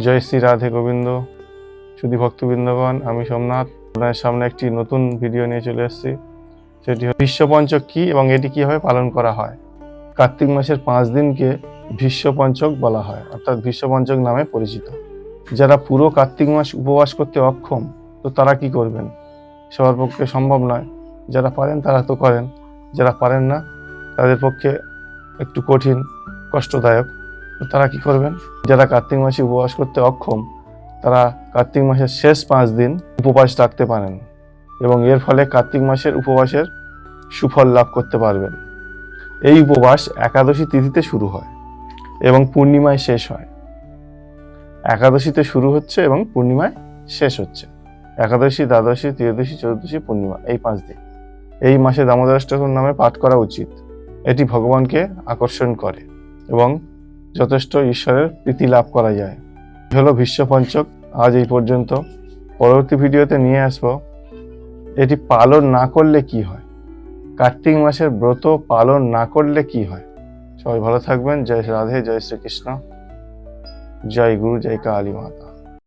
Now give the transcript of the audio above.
জয় শ্রী রাধে গোবিন্দ। শুধু ভক্তবৃন্দগণ, আমি সোমনাথ আপনাদের সামনে একটি নতুন ভিডিও নিয়ে চলে এসেছি। সেটি ভীষ্মপঞ্চক কি এবং এটি কিভাবে পালন করা হয়। কার্তিক মাসের 5 দিনকে ভীষ্মপঞ্চক বলা হয়, অর্থাৎ ভীষ্মপঞ্চক নামে পরিচিত। যারা পুরো কার্তিক মাস উপবাস করতে অক্ষম, তো তারা কি করবেন? সবার পক্ষে সম্ভব নয়। যারা পারেন তারা তো করেন, যারা পারেন না তাদের পক্ষে একটু কঠিন, কষ্টদায়ক। তো তারা কি করবেন? যারা কার্তিক মাসে উপবাস করতে অক্ষম, তারা কার্তিক মাসের শেষ 5 দিন উপবাস রাখতে পারেন এবং এর ফলে কার্তিক মাসের উপবাসের সুফল লাভ করতে পারবেন। এই উপবাস একাদশী তিথিতে শুরু হয় এবং পূর্ণিমায় শেষ হয়। একাদশীতে শুরু হচ্ছে এবং পূর্ণিমায় শেষ হচ্ছে। একাদশী, দ্বাদশী, ত্রয়োদশী, চতুর্দশী, পূর্ণিমা, এই 5 দিন। এই মাসে দামোদরাষ্টকম নামে পাঠ করা উচিত। এটি ভগবানকে আকর্ষণ করে এবং যথেষ্ট ঈশ্বরের প্রীতি লাভ করা যায়। হলো ভীষ্মপঞ্চক। আজ এই পর্যন্ত। পরবর্তী ভিডিওতে নিয়ে আসবো এটি পালন না করলে কি হয়, কার্তিক মাসের ব্রত পালন না করলে কি হয়। সবাই ভালো থাকবেন। জয় রাধে, জয় শ্রীকৃষ্ণ, জয় গুরু, জয় কালী মাতা।